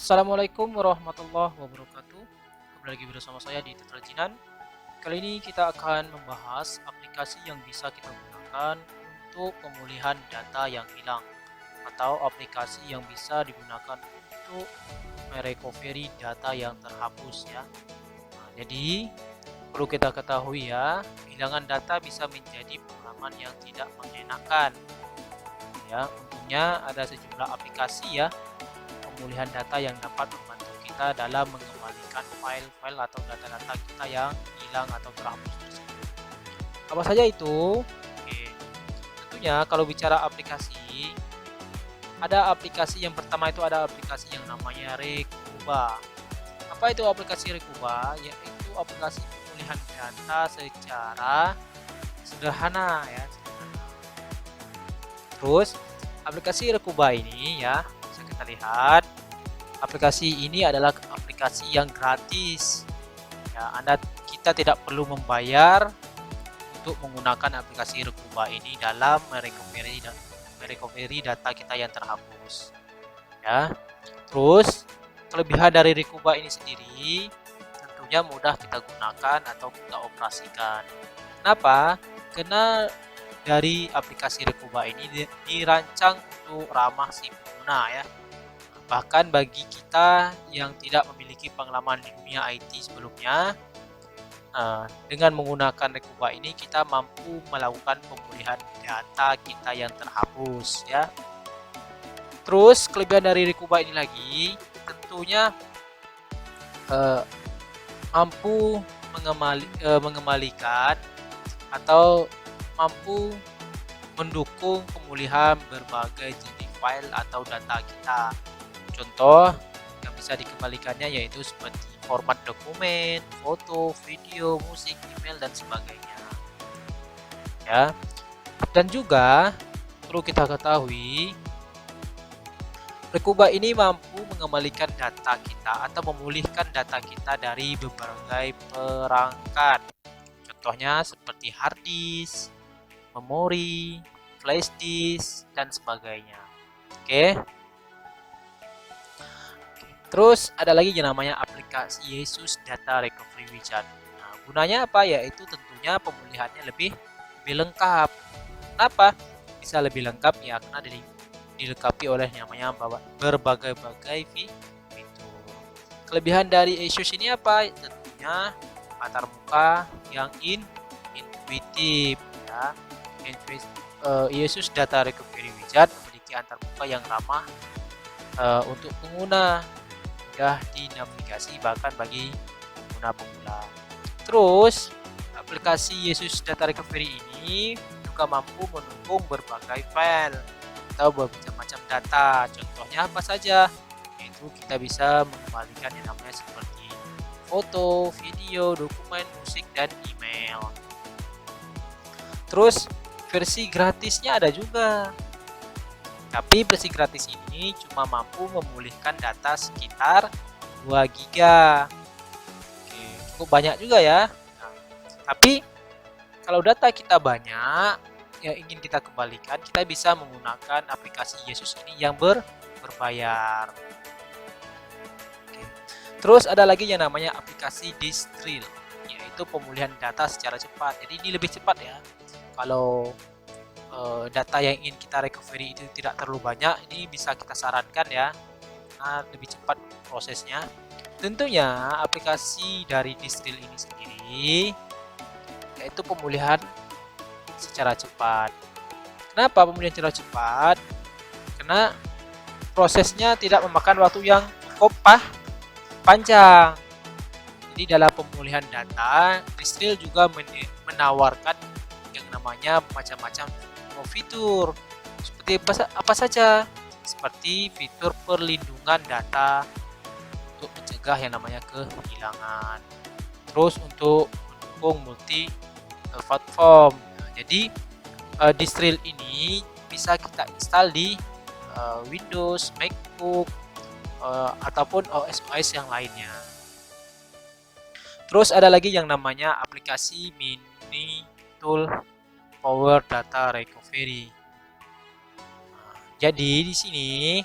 Assalamualaikum warahmatullahi wabarakatuh. Kembali lagi bersama saya di Tutorial Jinan. Kali ini kita akan membahas aplikasi yang bisa kita gunakan untuk pemulihan data yang hilang atau aplikasi yang bisa digunakan untuk merecovery data yang terhapus ya. Jadi perlu kita ketahui ya, kehilangan data bisa menjadi pengalaman yang tidak mengenakan. Ya, untungnya ada sejumlah aplikasi ya pemulihan data yang dapat membantu kita dalam mengembalikan file-file atau data-data kita yang hilang atau terhapus tersebut. Apa saja itu? Oke, tentunya kalau bicara aplikasi, ada aplikasi yang pertama itu ada aplikasi yang namanya Rekuba. Apa itu aplikasi Rekuba? Yaitu aplikasi pemulihan data secara sederhana ya. Terus aplikasi Rekuba ini ya, bisa kita lihat aplikasi ini adalah aplikasi yang gratis ya. Kita tidak perlu membayar untuk menggunakan aplikasi Rekuba ini dalam merecovery data kita yang terhapus ya. Terus kelebihan dari Rekuba ini sendiri tentunya mudah kita gunakan atau kita operasikan. Kenapa? Karena dari aplikasi Rekuba ini dirancang untuk ramah si pengguna ya. Bahkan bagi kita yang tidak memiliki pengalaman di dunia IT sebelumnya, dengan menggunakan Rekuba ini kita mampu melakukan pemulihan data kita yang terhapus ya. Terus kelebihan dari Rekuba ini lagi tentunya mampu mengembalikan atau mampu mendukung pemulihan berbagai jenis file atau data kita. Contoh yang bisa dikembalikannya yaitu seperti format dokumen, foto, video, musik, email dan sebagainya. Ya. Dan juga perlu kita ketahui Rekuba ini mampu mengembalikan data kita atau memulihkan data kita dari berbagai perangkat. Contohnya seperti hard disk, memori, flash disk dan sebagainya. Oke. Terus ada lagi yang namanya aplikasi Yesus Data Recovery Wizard. Nah, gunanya apa? Yaitu tentunya pemulihannya lebih lengkap. Kenapa? Bisa lebih lengkap ya karena dilengkapi oleh namanya berbagai fitur. Kelebihan dari Yesus ini apa? Tentunya antarmuka yang intuitif ya. Yesus Data Recovery Wizard memiliki antarmuka yang ramah untuk pengguna, mudah dinavigasi bahkan bagi pengguna pemula. Terus aplikasi Yesus Data Recovery ini juga mampu mendukung berbagai file atau bermacam-macam data. Contohnya apa saja? Yaitu kita bisa mengembalikan yang namanya seperti foto, video, dokumen, musik dan email. Terus versi gratisnya ada juga. Tapi versi gratis ini cuma mampu memulihkan data sekitar 2 GB. Oke, cukup banyak juga ya. Nah, tapi kalau data kita banyak yang ingin kita kembalikan, kita bisa menggunakan aplikasi Yesus ini yang berbayar. Oke. Terus ada lagi yang namanya aplikasi Distril, yaitu pemulihan data secara cepat. Jadi ini lebih cepat ya. Kalau data yang ingin kita recovery itu tidak terlalu banyak, ini bisa kita sarankan ya, nah, lebih cepat prosesnya. Tentunya aplikasi dari Distril ini sendiri yaitu pemulihan secara cepat. Kenapa pemulihan secara cepat? Karena prosesnya tidak memakan waktu yang cukup panjang. Jadi dalam pemulihan data, Distril juga menawarkan yang namanya macam-macam fitur seperti apa saja, seperti fitur perlindungan data untuk mencegah yang namanya kehilangan. Terus untuk mendukung multi platform. Jadi Distril ini bisa kita install di Windows, MacBook ataupun OS yang lainnya. Terus ada lagi yang namanya aplikasi Mini Tool Power Data Recovery. Jadi di sini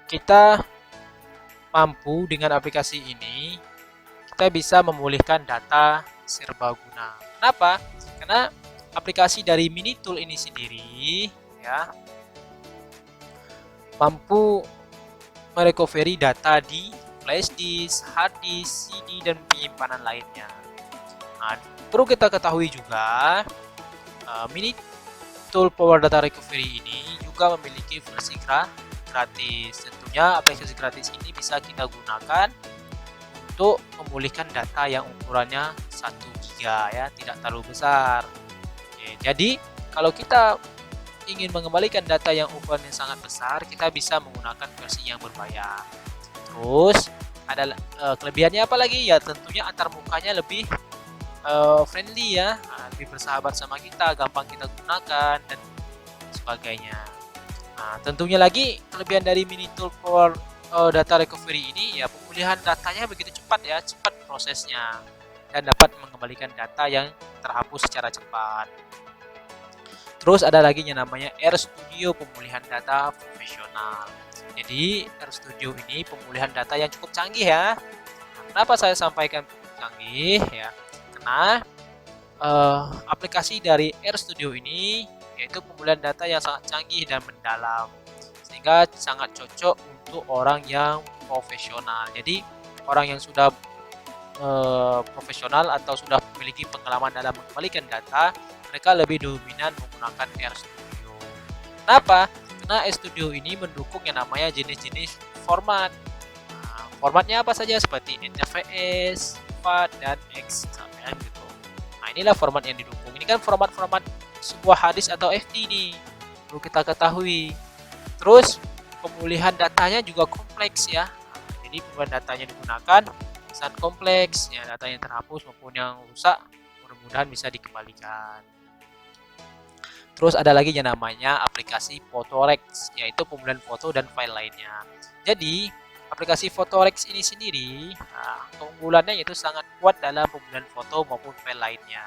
kita mampu dengan aplikasi ini, kita bisa memulihkan data serbaguna. Kenapa? Karena aplikasi dari Minitool ini sendiri ya mampu merecovery data di flash disk, hard disk, CD, dan penyimpanan lainnya. Nah, perlu kita ketahui juga, Minitool Power Data Recovery ini juga memiliki versi gratis. Tentunya aplikasi gratis ini bisa kita gunakan untuk memulihkan data yang ukurannya 1 GB ya, tidak terlalu besar. Oke, jadi kalau kita ingin mengembalikan data yang ukurannya sangat besar, kita bisa menggunakan versi yang berbayar. Terus ada kelebihannya apa lagi? Ya tentunya antar mukanya lebih friendly ya, lebih bersahabat sama kita, gampang kita gunakan dan sebagainya. Nah, tentunya lagi kelebihan dari Minitool Power Data Recovery ini ya pemulihan datanya begitu cepat ya, cepat prosesnya dan dapat mengembalikan data yang terhapus secara cepat. Terus ada lagi yang namanya RStudio pemulihan data profesional. Jadi RStudio ini pemulihan data yang cukup canggih ya. Nah, kenapa saya sampaikan canggih ya? Karena aplikasi dari RStudio ini yaitu pemulihan data yang sangat canggih dan mendalam, sehingga sangat cocok untuk orang yang profesional. Jadi orang yang sudah profesional atau sudah memiliki pengalaman dalam mengembalikan data, mereka lebih dominan menggunakan RStudio. Kenapa? Karena RStudio ini mendukung yang namanya jenis-jenis format. Nah, formatnya apa saja seperti NTFS, FAT, dan XML gitu. Nah, inilah format yang didukung. Ini kan format-format sebuah hadis atau FD nih, perlu kita ketahui. Terus pemulihan datanya juga kompleks ya. Nah, jadi pemulihan datanya digunakan sangat kompleks ya, data yang terhapus maupun yang rusak mudah-mudahan bisa dikembalikan. Terus ada lagi yang namanya aplikasi Photorex, yaitu pemulihan foto dan file lainnya. Jadi aplikasi Photorex ini sendiri, keunggulannya yaitu sangat kuat dalam pemulihan foto maupun file lainnya.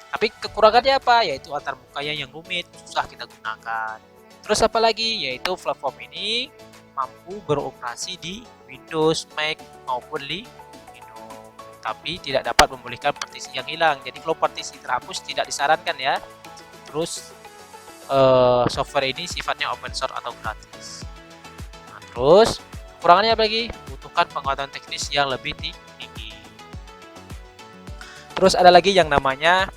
Tapi kekurangannya apa? Yaitu antar mukanya yang rumit, susah kita gunakan. Terus apa lagi? Yaitu platform ini mampu beroperasi di Windows, Mac maupun Linux, tapi tidak dapat memulihkan partisi yang hilang. Jadi kalau partisi terhapus tidak disarankan ya. Terus software ini sifatnya open source atau gratis. Nah, terus kekurangannya apa lagi? Membutuhkan pengetahuan teknis yang lebih tinggi. Terus ada lagi yang namanya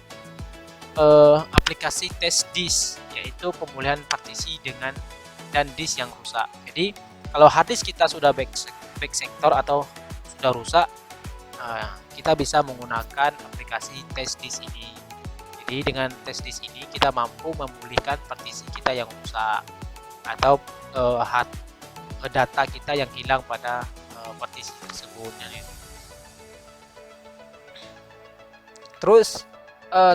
aplikasi test disk, yaitu pemulihan partisi dan disk yang rusak. Jadi kalau hard disk kita sudah back sector atau sudah rusak, kita bisa menggunakan aplikasi test disk ini. Jadi dengan test disk ini kita mampu memulihkan partisi kita yang rusak atau data kita yang hilang pada partisi tersebut. Terus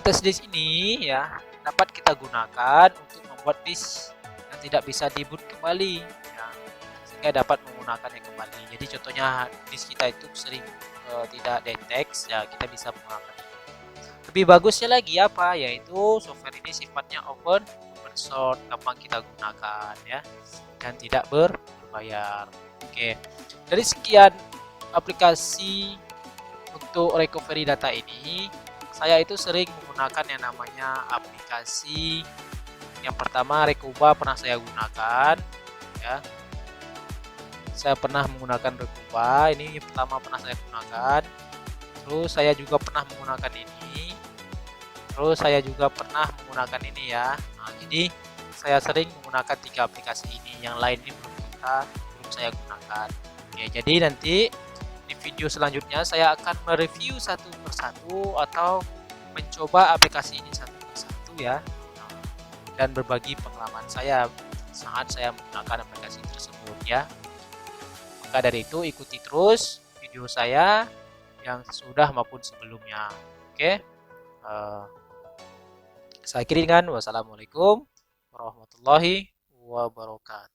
test disk ini ya dapat kita gunakan untuk membuat disk yang tidak bisa di-boot kembali ya, sehingga dapat menggunakannya kembali. Jadi contohnya disk kita itu sering tidak detect ya, kita bisa menggunakan. Lebih bagusnya lagi apa? Yaitu software ini sifatnya open source, gampang kita gunakan ya, dan tidak berbayar. Oke, dari sekian aplikasi untuk recovery data ini, saya itu sering menggunakan yang namanya aplikasi yang pertama Recoba, pernah saya gunakan ya. Saya pernah menggunakan Recoba, ini yang pertama pernah saya gunakan. Terus saya juga pernah menggunakan ini. Terus saya juga pernah menggunakan ini ya. Nah, jadi saya sering menggunakan 3 aplikasi ini. Yang lain ini belum saya gunakan. Oke, jadi nanti di video selanjutnya saya akan mereview satu persatu atau mencoba aplikasi ini satu persatu ya, dan berbagi pengalaman saya saat saya menggunakan aplikasi tersebut ya. Maka dari itu ikuti terus video saya yang sudah maupun sebelumnya. Oke. Saya akhiri dengan wassalamualaikum warahmatullahi wabarakatuh.